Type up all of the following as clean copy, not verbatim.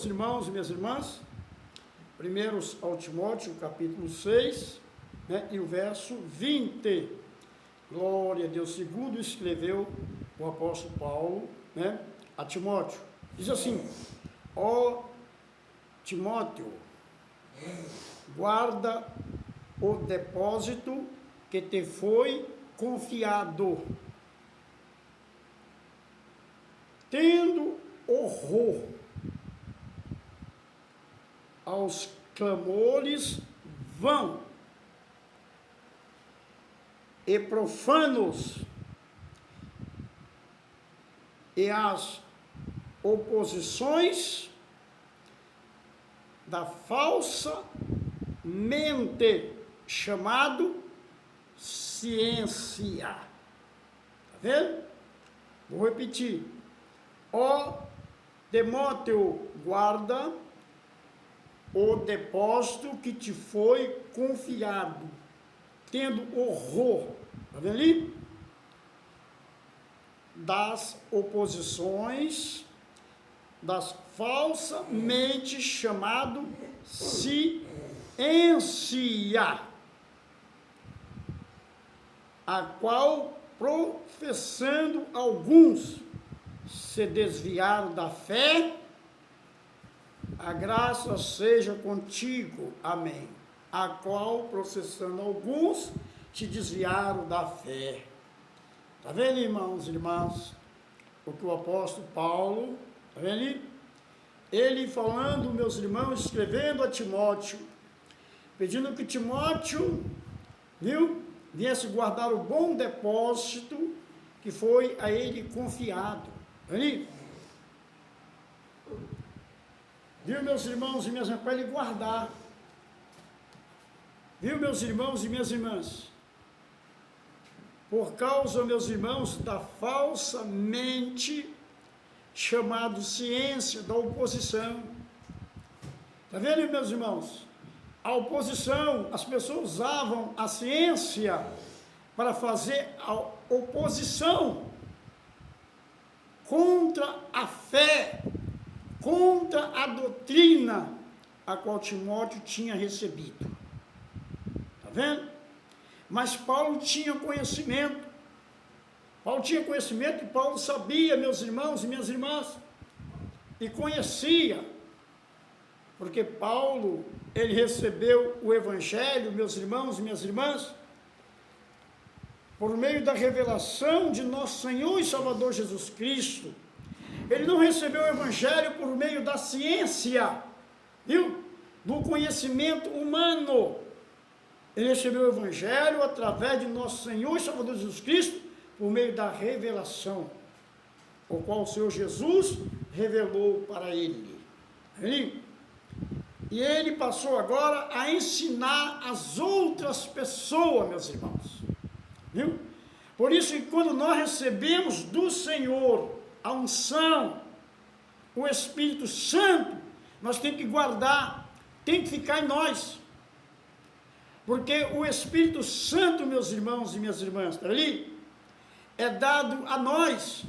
meus irmãos e minhas irmãs, primeiros ao Timóteo, capítulo 6, né, e o verso 20. Glória a Deus, segundo escreveu o apóstolo Paulo, né, a Timóteo. Diz assim: ó Timóteo, guarda o depósito que te foi confiado, tendo horror aos clamores vãos e profanos e as oposições da falsa mente, chamado ciência. Está vendo? Vou repetir. Ó Timóteo, guarda o depósito que te foi confiado, tendo horror, está vendo ali? Das oposições, das falsamente chamado ciência, a qual professando alguns se desviaram da fé, a graça seja contigo, amém. A qual professando alguns se desviaram da fé. Está vendo, irmãos e irmãs, o que o apóstolo Paulo, está vendo? Ele falando, meus irmãos, escrevendo a Timóteo, pedindo que Timóteo, viesse guardar o bom depósito que foi a ele confiado. Está vendo? Viu, meus irmãos e minhas irmãs, para ele guardar. Viu, meus irmãos e minhas irmãs? Por causa, meus irmãos, da falsa mente, chamado ciência, da oposição. Está vendo, meus irmãos? A oposição, as pessoas usavam a ciência para fazer a oposição contra a fé, contra a doutrina a qual Timóteo tinha recebido. Está vendo? Mas Paulo tinha conhecimento. Paulo tinha conhecimento e Paulo sabia, meus irmãos e minhas irmãs, e conhecia, porque Paulo, ele recebeu o Evangelho, meus irmãos e minhas irmãs, por meio da revelação de nosso Senhor e Salvador Jesus Cristo. Ele não recebeu o Evangelho por meio da ciência, viu? Do conhecimento humano. Ele recebeu o Evangelho através de nosso Senhor e Salvador Jesus Cristo, por meio da revelação, o qual o Senhor Jesus revelou para ele. E ele passou agora a ensinar as outras pessoas, meus irmãos. Viu? Por isso que quando nós recebemos do Senhor a unção, o Espírito Santo, nós temos que guardar, tem que ficar em nós. Porque o Espírito Santo, meus irmãos e minhas irmãs, está ali, é dado a nós,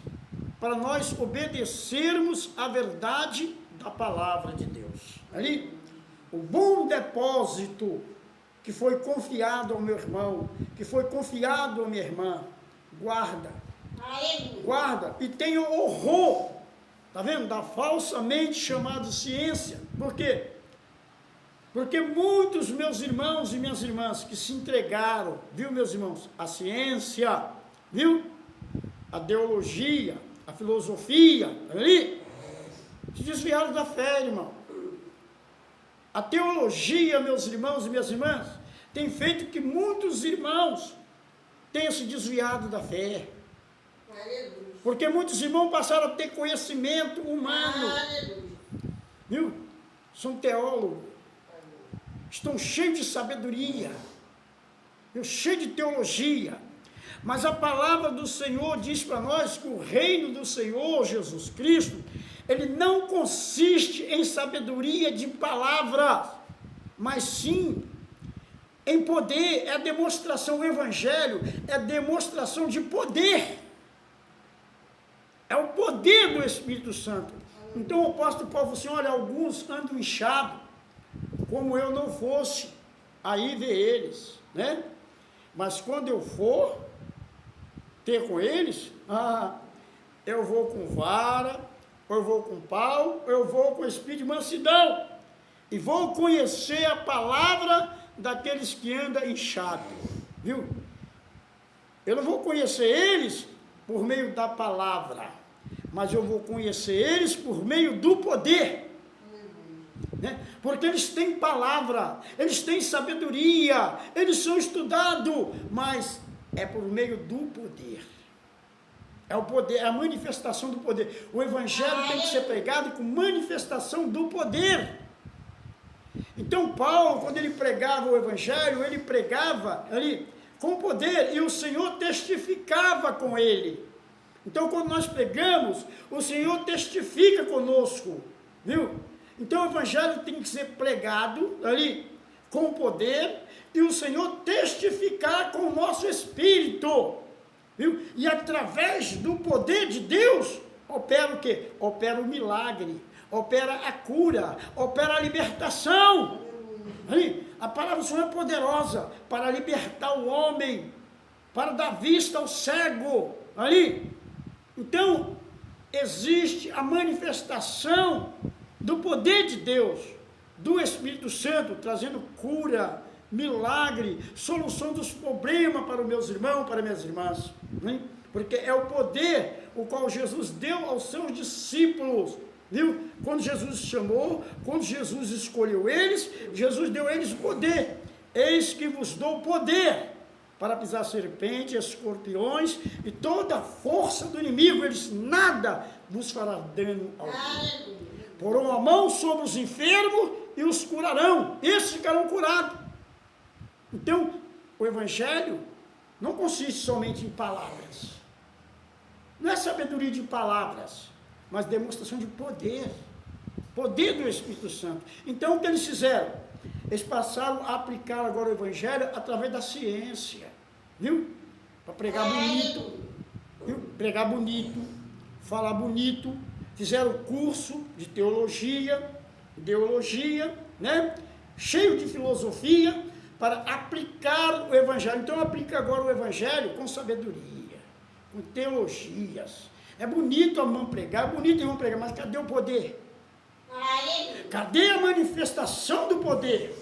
para nós obedecermos a verdade da palavra de Deus. Ali, o bom depósito que foi confiado ao meu irmão, que foi confiado à minha irmã, guarda, guarda, e tenha horror, está vendo, da falsamente chamada ciência. Por quê? Porque muitos meus irmãos e minhas irmãs que se entregaram, viu, meus irmãos, a ciência, viu, a teologia, a filosofia, ali, se desviaram da fé, irmão. A teologia, meus irmãos e minhas irmãs, tem feito que muitos irmãos tenham se desviado da fé. Porque muitos irmãos passaram a ter conhecimento humano, viu? São teólogos, estão cheios de sabedoria, cheios de teologia, mas a palavra do Senhor diz para nós que o reino do Senhor Jesus Cristo, ele não consiste em sabedoria de palavras, mas sim em poder. É a demonstração, o Evangelho é demonstração de poder, é o poder do Espírito Santo. Então o apóstolo Paulo falou assim, olha, alguns andam inchados, como eu não fosse aí ver eles, né? Mas quando eu for ter com eles, eu vou com vara, ou eu vou com pau, ou eu vou com espírito de mansidão, e vou conhecer a palavra daqueles que andam inchados, viu? Eu não vou conhecer eles por meio da palavra, mas eu vou conhecer eles por meio do poder, né? Porque eles têm palavra, eles têm sabedoria, eles são estudados, mas é por meio do poder. É o poder, é a manifestação do poder. O evangelho tem que ser pregado com manifestação do poder. Então Paulo, quando ele pregava o evangelho, ele pregava ali com poder, e o Senhor testificava com ele. Então quando nós pregamos, o Senhor testifica conosco, viu? Então o evangelho tem que ser pregado ali com poder, e o Senhor testificar com o nosso espírito, viu? E através do poder de Deus, opera o quê? Opera o milagre, opera a cura, opera a libertação. Ali, a palavra do Senhor é poderosa para libertar o homem, para dar vista ao cego. Ali, então, existe a manifestação do poder de Deus, do Espírito Santo, trazendo cura, milagre, solução dos problemas para os meus irmãos, para minhas irmãs, né? Porque é o poder o qual Jesus deu aos seus discípulos, viu? Quando Jesus chamou, quando Jesus escolheu eles, Jesus deu a eles o poder. Eis que vos dou poder para pisar serpentes, escorpiões e toda a força do inimigo, eles nada vos fará dano algum. Porão a mão sobre os enfermos e os curarão, esses ficarão curados. Então, o evangelho não consiste somente em palavras, não é sabedoria de palavras, mas demonstração de poder, poder do Espírito Santo. Então, o que eles fizeram? Eles passaram a aplicar agora o evangelho através da ciência, viu? Para pregar bonito, viu? Pregar bonito, falar bonito. Fizeram curso de teologia, ideologia, né? Cheio de filosofia, para aplicar o evangelho. Então aplica agora o evangelho com sabedoria, com teologias. É bonito a irmã pregar, é bonito a irmã pregar, mas cadê o poder? Cadê a manifestação do poder?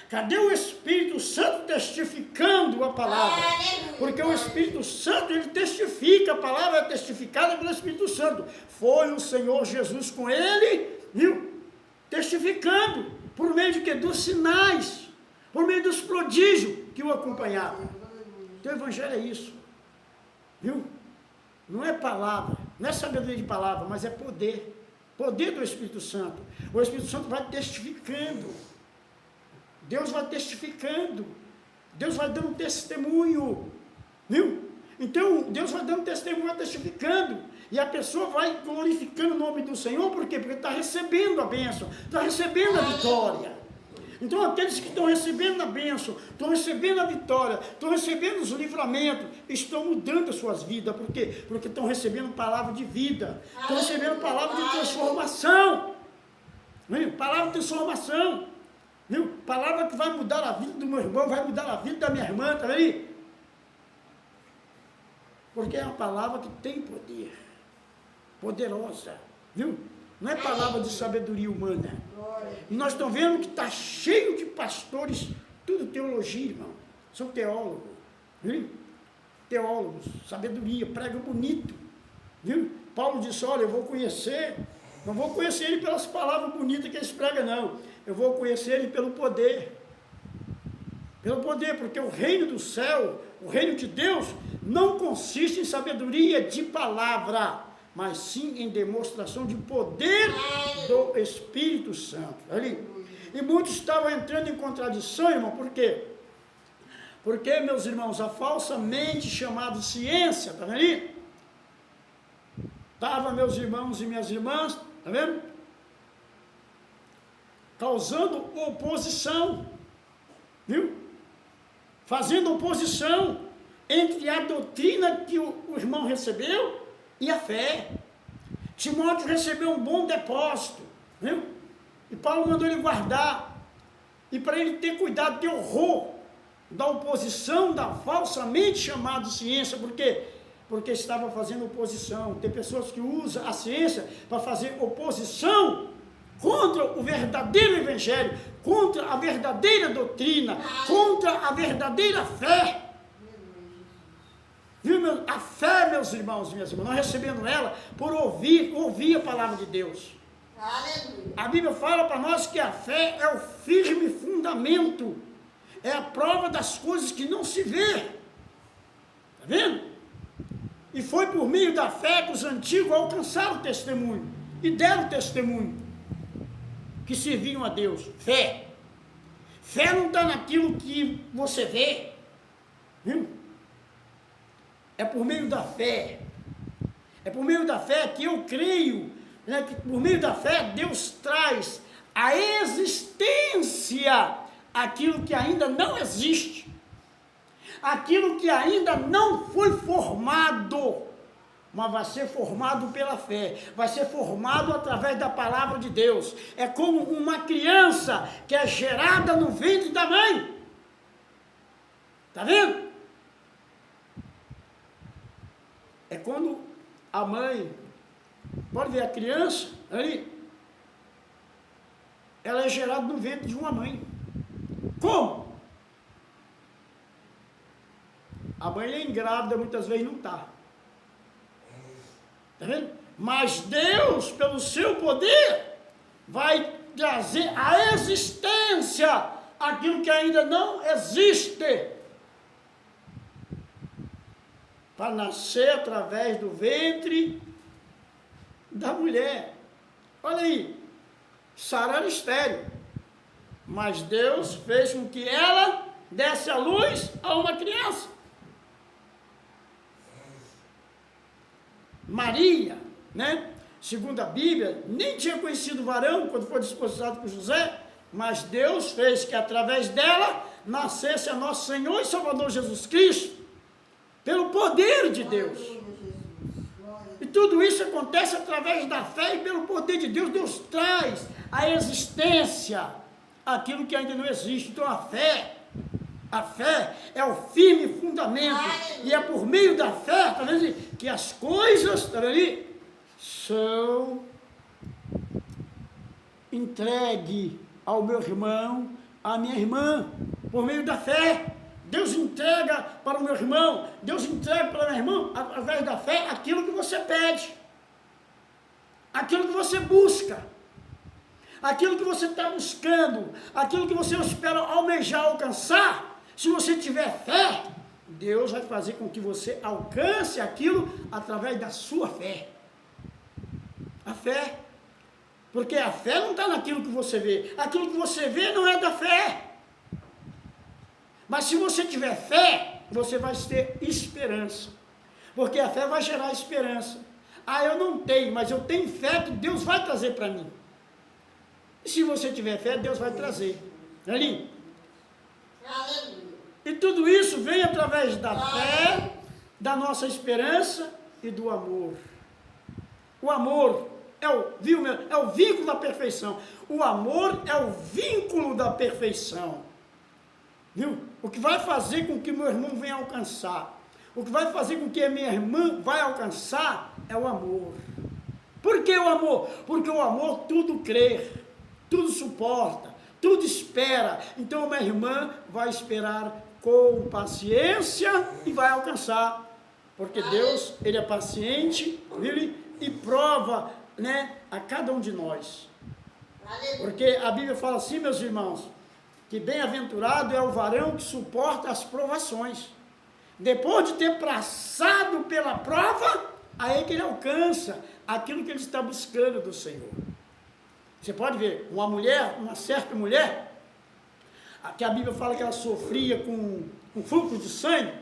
Cadê o Espírito Santo testificando a palavra? Porque o Espírito Santo, ele testifica, a palavra é testificada pelo Espírito Santo. Foi o Senhor Jesus com ele, viu? Testificando, por meio de quê? Dos sinais, por meio dos prodígios que o acompanhavam. Então o Evangelho é isso, viu? Não é palavra, não é sabedoria de palavra, mas é poder. Poder do Espírito Santo. O Espírito Santo vai testificando. Deus vai testificando, Deus vai dando testemunho, viu? Então, Deus vai dando testemunho, vai testificando, e a pessoa vai glorificando o nome do Senhor, por quê? Porque está recebendo a bênção, está recebendo a vitória. Então, aqueles que estão recebendo a bênção, estão recebendo a vitória, estão recebendo os livramentos, estão mudando as suas vidas, por quê? Porque estão recebendo palavra de vida, estão recebendo palavra de transformação, viu? Palavra de transformação. Viu? Palavra que vai mudar a vida do meu irmão, vai mudar a vida da minha irmã, tá aí? Porque é uma palavra que tem poder, poderosa, viu? Não é palavra de sabedoria humana. E nós estamos vendo que está cheio de pastores, tudo teologia, irmão. São teólogos, viu? Teólogos, sabedoria, pregam bonito, viu? Paulo disse, olha, eu vou conhecer, não vou conhecer ele pelas palavras bonitas que eles pregam, não. Eu vou conhecer ele pelo poder. Pelo poder, porque o reino do céu, o reino de Deus, não consiste em sabedoria de palavra, mas sim em demonstração de poder do Espírito Santo. Ali. E muitos estavam entrando em contradição, irmão, por quê? Porque, meus irmãos, a falsamente chamada ciência, está vendo ali? Estava, meus irmãos e minhas irmãs, está vendo? Causando oposição, viu? Fazendo oposição entre a doutrina que o irmão recebeu e a fé. Timóteo recebeu um bom depósito, viu? E Paulo mandou ele guardar, e para ele ter cuidado, ter horror da oposição da falsamente chamada ciência. Por quê? Porque estava fazendo oposição. Tem pessoas que usam a ciência para fazer oposição contra o verdadeiro evangelho, contra a verdadeira doutrina, contra a verdadeira fé. Viu, a fé, meus irmãos e minhas irmãs, nós recebendo ela por ouvir a palavra de Deus. Aleluia. A Bíblia fala para nós que a fé é o firme fundamento, é a prova das coisas que não se vê. Está vendo? E foi por meio da fé que os antigos alcançaram o testemunho e deram testemunho que serviam a Deus. Fé. Fé não está naquilo que você vê, viu? É por meio da fé. É por meio da fé que eu creio, né, que por meio da fé Deus traz a existência aquilo que ainda não existe, aquilo que ainda não foi formado, mas vai ser formado pela fé, vai ser formado através da palavra de Deus. É como uma criança que é gerada no ventre da mãe. Está vendo? É quando a mãe, pode ver a criança ali, ela é gerada no ventre de uma mãe. Como? A mãe é engrávida, muitas vezes não está. Está vendo? Mas Deus, pelo seu poder, vai trazer a existência aquilo que ainda não existe, para nascer através do ventre da mulher. Olha aí, Sara era estéril, mas Deus fez com que ela desse à luz a uma criança. Maria, né, segundo a Bíblia, nem tinha conhecido o varão quando foi desposado com José, mas Deus fez que através dela nascesse a nosso Senhor e Salvador Jesus Cristo, pelo poder de Deus. E tudo isso acontece através da fé, e pelo poder de Deus, Deus traz a existência aquilo que ainda não existe. Então a fé é o firme fundamento, e é por meio da fé, tá vendo, que as coisas, tá vendo, são entregues ao meu irmão, à minha irmã, por meio da fé. Deus entrega para o meu irmão, Deus entrega para o meu irmão, através da fé, aquilo que você pede, aquilo que você busca, aquilo que você está buscando, aquilo que você espera almejar, alcançar. Se você tiver fé, Deus vai fazer com que você alcance aquilo através da sua fé. A fé. Porque a fé não está naquilo que você vê. Aquilo que você vê não é da fé. Mas se você tiver fé, você vai ter esperança. Porque a fé vai gerar esperança. Ah, eu não tenho, mas eu tenho fé que Deus vai trazer para mim. E se você tiver fé, Deus vai trazer. Ali. Aleluia. E tudo isso vem através da fé, da nossa esperança e do amor. O amor é o vínculo da perfeição. O amor é o vínculo da perfeição. Viu? O que vai fazer com que meu irmão venha alcançar, o que vai fazer com que a minha irmã vai alcançar é o amor. Por que o amor? Porque o amor tudo crê, tudo suporta, tudo espera. Então a minha irmã vai esperar com paciência e vai alcançar, porque Deus, Ele é paciente, viu? E prova, né, a cada um de nós. Porque a Bíblia fala assim, meus irmãos, que bem-aventurado é o varão que suporta as provações. Depois de ter passado pela prova, aí que ele alcança aquilo que ele está buscando do Senhor. Você pode ver, uma certa mulher, que a Bíblia fala que ela sofria com fluxo de sangue,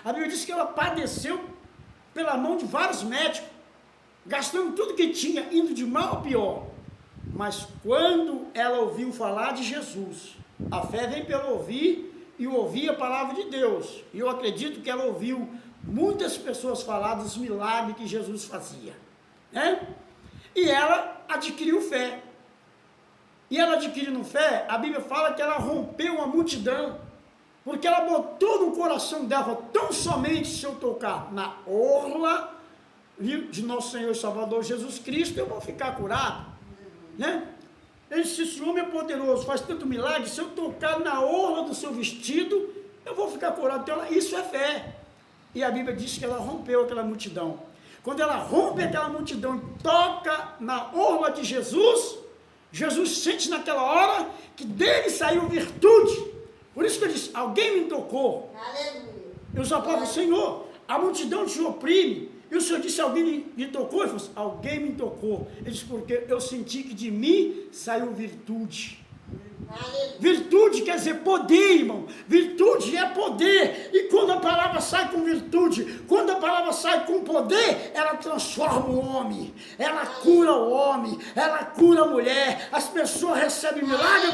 a Bíblia diz que ela padeceu pela mão de vários médicos, gastando tudo que tinha, indo de mal a pior. Mas quando ela ouviu falar de Jesus, a fé vem pelo ouvir, e ouvir a palavra de Deus. E eu acredito que ela ouviu muitas pessoas falar dos milagres que Jesus fazia, né? E ela adquiriu fé. E ela adquirindo fé, a Bíblia fala que ela rompeu a multidão, porque ela botou no coração dela, tão somente se eu tocar na orla de nosso Senhor e Salvador Jesus Cristo, eu vou ficar curado, né? Ele disse, esse homem é poderoso, faz tanto milagre, se eu tocar na orla do seu vestido, eu vou ficar curado. Então, isso é fé. E a Bíblia diz que ela rompeu aquela multidão. Quando ela rompe aquela multidão e toca na orla de Jesus, Jesus sente naquela hora que dele saiu virtude. Por isso que ele disse, alguém me tocou. Aleluia. Eu só falo, Senhor, a multidão te oprime. E o Senhor disse, alguém me tocou? Ele falou, alguém me tocou. Ele disse, porque eu senti que de mim saiu virtude. Aleluia. Virtude quer dizer poder, irmão. Virtude é poder. E quando a palavra sai com virtude, quando a palavra sai com poder, ela transforma o homem. Ela cura o homem. Ela cura a mulher. As pessoas recebem milagre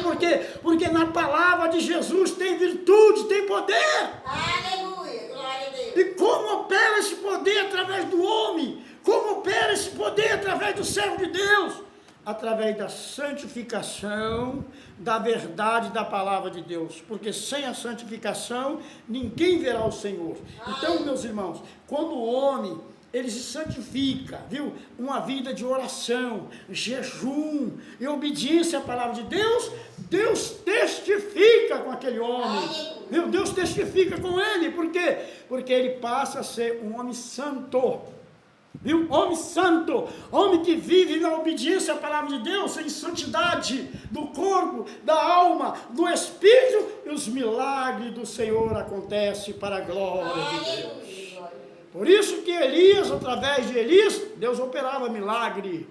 porque na palavra de Jesus tem virtude, tem poder. Aleluia. Glória a Deus. E como opera esse poder através do homem? Como opera esse poder através do servo de Deus? Através da santificação, da verdade da palavra de Deus. Porque sem a santificação, ninguém verá o Senhor. Então, meus irmãos, quando o homem, ele se santifica, viu? Uma vida de oração, jejum e obediência à palavra de Deus, Deus testifica com aquele homem. Viu? Deus testifica com ele. Por quê? Porque ele passa a ser um homem santo. Viu? Homem santo, homem que vive na obediência à palavra de Deus, em santidade do corpo, da alma, do espírito, e os milagres do Senhor acontecem para a glória de Deus. Por isso que Elias, através de Elias, Deus operava milagre.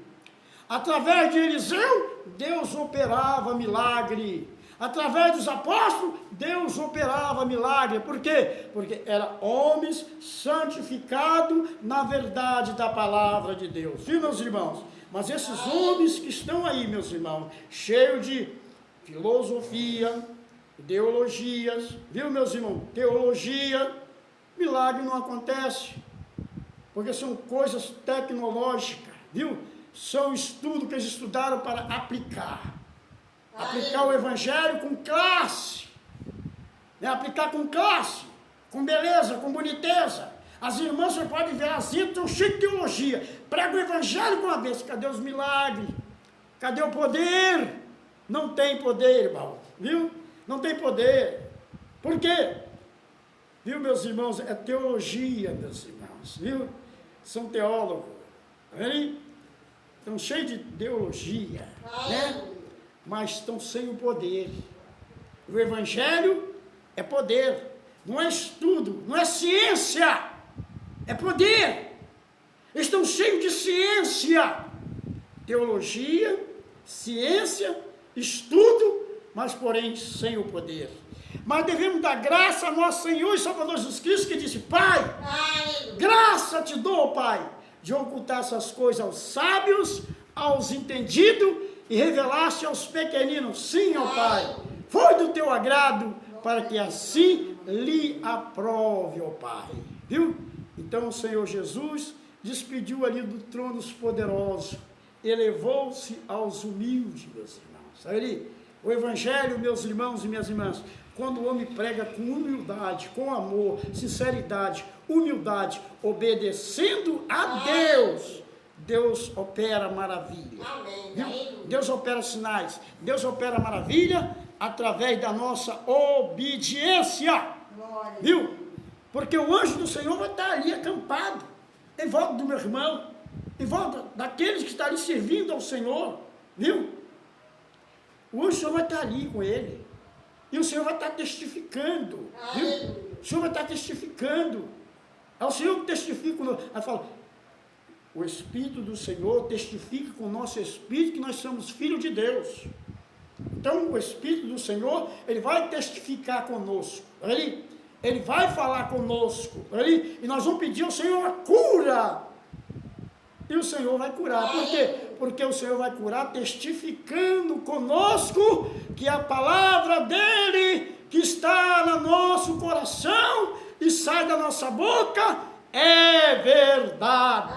Através de Eliseu, Deus operava milagre. Através dos apóstolos, Deus operava milagre. Por quê? Porque eram homens santificados na verdade da palavra de Deus. Viu, meus irmãos? Mas esses homens que estão aí, meus irmãos, cheios de filosofia, ideologias, viu, meus irmãos? Teologia, milagre não acontece. Porque são coisas tecnológicas, viu? São estudos que eles estudaram para aplicar. Aplicar o evangelho com classe, né? Aplicar com classe, com beleza, com boniteza. As irmãs, você pode ver, as irmãs estão cheias de teologia, prega o evangelho com uma vez. Cadê os milagres? Cadê o poder? Não tem poder, irmão, viu? Não tem poder. Por quê? Viu, meus irmãos? É teologia, meus irmãos, viu? São teólogos, tá vendo? Estão cheios de teologia, né? Mas estão sem o poder. O evangelho é poder, não é estudo, não é ciência, é poder. Estão cheios de ciência, teologia, ciência, estudo, mas porém sem o poder. Mas devemos dar graça a nosso Senhor e Salvador Jesus Cristo, que disse, Pai, graça te dou, Pai, de ocultar essas coisas aos sábios, aos entendidos, e revelaste aos pequeninos. Sim, ó Pai, foi do teu agrado, para que assim lhe aprove, ó Pai. Viu? Então o Senhor Jesus despediu ali do trono dos poderosos, elevou-se aos humildes, meus irmãos. Sabe ali? O Evangelho, meus irmãos e minhas irmãs, quando o homem prega com humildade, com amor, sinceridade, humildade, obedecendo a Deus, Deus opera maravilha. Amém. Deus opera sinais. Deus opera maravilha através da nossa obediência. Glória. Viu? Porque o anjo do Senhor vai estar ali acampado, em volta do meu irmão, em volta daqueles que estão ali servindo ao Senhor. Viu? O anjo do Senhor vai estar ali com ele. E o Senhor vai estar testificando. Viu? O Senhor vai estar testificando. É o Senhor que testifica. Aí fala, o Espírito do Senhor testifica com o nosso Espírito que nós somos filhos de Deus. Então, o Espírito do Senhor, ele vai testificar conosco. Ele vai falar conosco. E nós vamos pedir ao Senhor a cura. E o Senhor vai curar. Por quê? Porque o Senhor vai curar testificando conosco que a palavra dele, que está no nosso coração e sai da nossa boca, é verdade.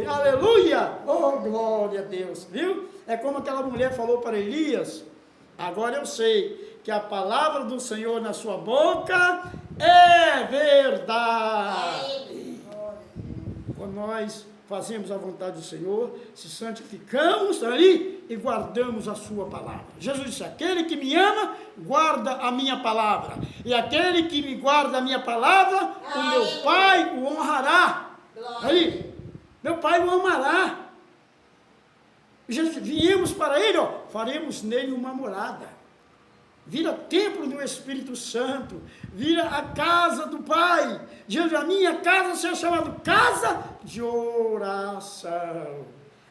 Aleluia! Oh, glória a Deus, viu? É como aquela mulher falou para Elias, agora eu sei que a palavra do Senhor na sua boca é verdade. Quando nós fazemos a vontade do Senhor, se santificamos ali e guardamos a sua palavra. Jesus disse, aquele que me ama, guarda a minha palavra. E aquele que me guarda a minha palavra, o meu Pai o honrará. Ali, meu Pai o amará. Viemos para ele, ó, faremos nele uma morada. Vira templo do Espírito Santo, vira a casa do Pai. Diante da minha casa será chamada casa de oração.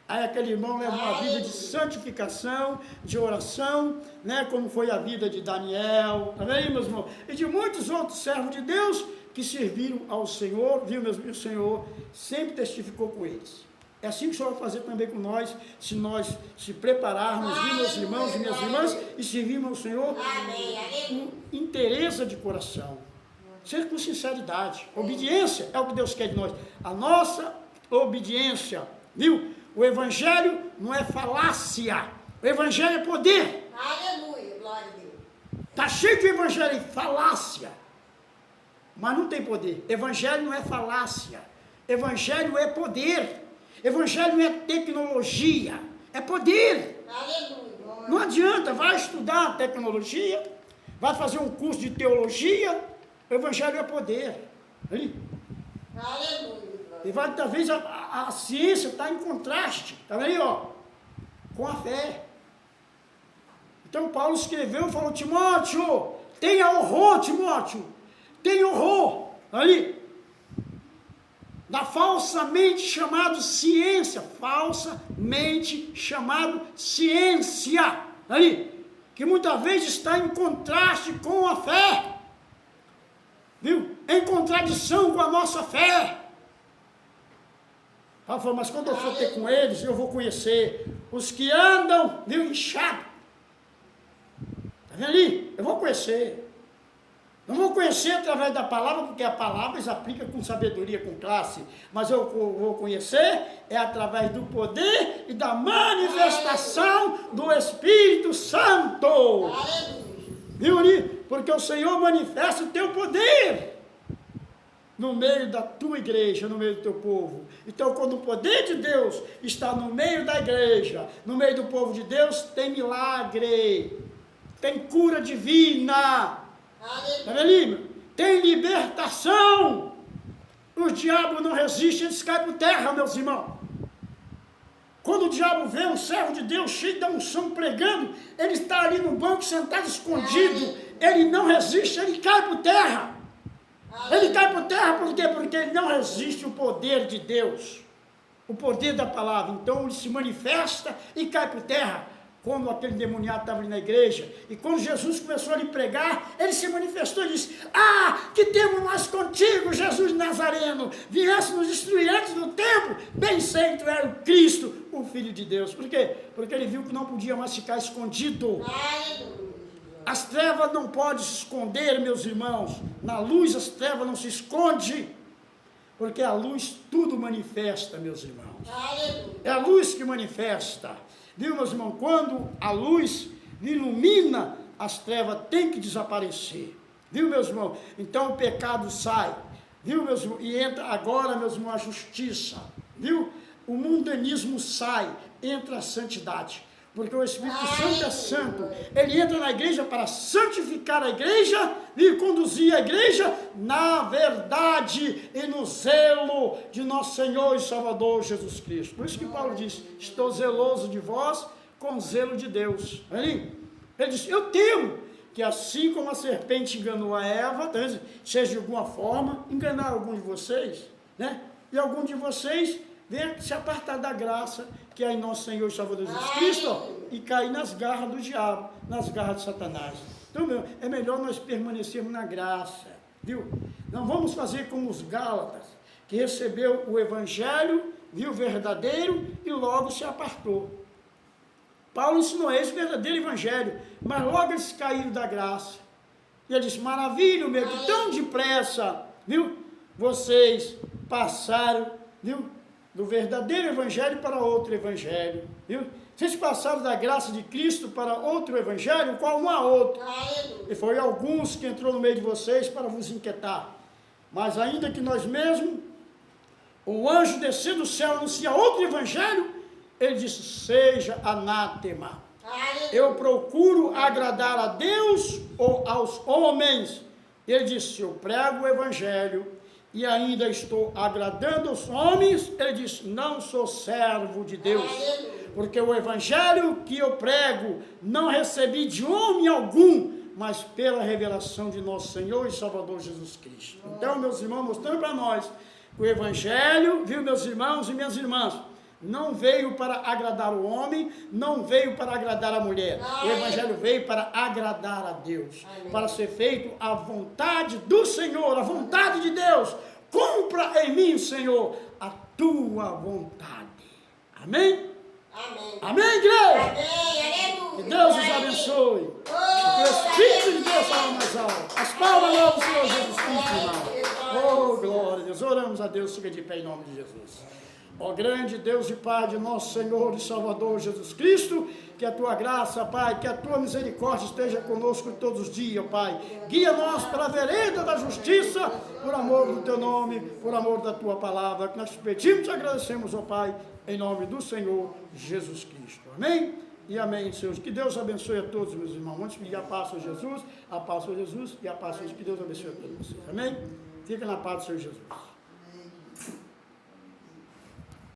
Aí aquele irmão leva uma vida de santificação, de oração, né, como foi a vida de Daniel, tá vendo, meus irmãos? E de muitos outros servos de Deus que serviram ao Senhor, viu, meus irmãos? O Senhor sempre testificou com eles. É assim que o Senhor vai fazer também com nós, se nós se prepararmos, viu, meus irmãos e minhas irmãs, e servirmos ao Senhor com interesse de coração, seja com sinceridade. Obediência é o que Deus quer de nós. A nossa obediência, viu? O Evangelho não é falácia, o Evangelho é poder. Aleluia, glória a Deus. Está cheio de Evangelho em falácia, mas não tem poder. Evangelho não é falácia, Evangelho é poder. Evangelho não é tecnologia, é poder. Aleluia. Não adianta, vai estudar tecnologia, vai fazer um curso de teologia, o Evangelho é poder. Ali. Aleluia. E vai, talvez a ciência está em contraste, está vendo aí, ó, com a fé. Então Paulo escreveu e falou, Timóteo, tenha horror, Timóteo, tenha horror, ali, da falsamente chamado ciência, falsamente chamado ciência, ali, que muitas vezes está em contraste com a fé, viu? Em contradição com a nossa fé. Paulo falou, mas quando eu for ter com eles, eu vou conhecer os que andam, viu, inchados. Está vendo ali? Eu vou conhecer. Não vou conhecer através da palavra, porque a palavra se aplica com sabedoria, com classe. Mas eu vou conhecer é através do poder e da manifestação do Espírito Santo. Viu ali? Porque o Senhor manifesta o teu poder no meio da tua igreja, no meio do teu povo. Então, quando o poder de Deus está no meio da igreja, no meio do povo de Deus, tem milagre, tem cura divina. Está vendo? Tem libertação. O diabo não resiste, eles caem por terra, meus irmãos. Quando o diabo vê um servo de Deus cheio da unção pregando, ele está ali no banco sentado escondido, ele não resiste, ele cai por terra. Ele cai por terra por quê? Porque ele não resiste o poder de Deus, o poder da palavra. Então ele se manifesta e cai por terra. Quando aquele demoniado estava ali na igreja, e quando Jesus começou a lhe pregar, ele se manifestou e disse, que temos nós contigo, Jesus Nazareno, viesse nos destruir antes do tempo, bem sei que tu era o Cristo, o Filho de Deus. Por quê? Porque ele viu que não podia mais ficar escondido. As trevas não podem se esconder, meus irmãos, na luz as trevas não se escondem, porque a luz tudo manifesta, meus irmãos. É a luz que manifesta. Viu, meus irmãos, quando a luz ilumina, as trevas têm que desaparecer. Viu, meus irmãos? Então o pecado sai. Viu, meus irmãos? E entra agora, meus irmãos, a justiça. Viu? O mundanismo sai, entra a santidade. Porque o Espírito Santo é santo. Ele entra na igreja para santificar a igreja e conduzir a igreja na verdade e no zelo de nosso Senhor e Salvador Jesus Cristo. Por isso que Paulo diz, estou zeloso de vós com zelo de Deus. Ele diz, eu temo que assim como a serpente enganou a Eva, talvez seja de alguma forma, enganar algum de vocês, né? E algum de vocês venha se apartar da graça que é em nosso Senhor e Salvador Jesus Cristo e cair nas garras do diabo, nas garras de Satanás. Então, é melhor nós permanecermos na graça, viu? Não vamos fazer como os Gálatas, que recebeu o Evangelho, viu, verdadeiro, e logo se apartou. Paulo ensinou a eles o verdadeiro Evangelho, mas logo eles caíram da graça. E ele disse, maravilha, meu, que tão depressa, viu, vocês passaram, viu, do verdadeiro evangelho para outro evangelho, viu? Vocês passaram da graça de Cristo para outro evangelho, qual não há outro. Aleluia. E foi alguns que entrou no meio de vocês para vos inquietar. Mas ainda que nós mesmos, o anjo descer do céu anuncia outro evangelho, ele disse, seja anátema. Aleluia. Eu procuro agradar a Deus ou aos homens. Ele disse, se eu prego o evangelho e ainda estou agradando aos homens, ele disse, não sou servo de Deus. Aleluia. Porque o evangelho que eu prego não recebi de homem algum, mas pela revelação de nosso Senhor e Salvador Jesus Cristo. Então, meus irmãos, mostrando para nós, o evangelho, viu, meus irmãos e minhas irmãs, não veio para agradar o homem, não veio para agradar a mulher. O evangelho veio para agradar a Deus, para ser feito a vontade do Senhor, a vontade de Deus. Cumpra em mim, Senhor, a tua vontade. Amém? Amém. Amém, igreja? Amém. Aleluia. Que Deus os abençoe. Que o Espírito de Deus fala mais alto. As palmas ao Senhor Jesus Cristo, irmão. Oh, glória a Deus. Oramos a Deus, fica de pé em nome de Jesus. Ó grande Deus e Pai de nosso Senhor e Salvador Jesus Cristo, que a tua graça, Pai, que a tua misericórdia esteja conosco todos os dias, Pai. Guia-nos pela vereda da justiça, por amor do teu nome, por amor da tua palavra, que nós te pedimos e agradecemos, ó Pai, em nome do Senhor Jesus Cristo. Amém? E amém, Senhor. Que Deus abençoe a todos, meus irmãos. Vamos pedir a paz ao Jesus, a paz ao Jesus e a paz ao Jesus. Que Deus abençoe a todos vocês. Amém? Fica na paz do Senhor Jesus.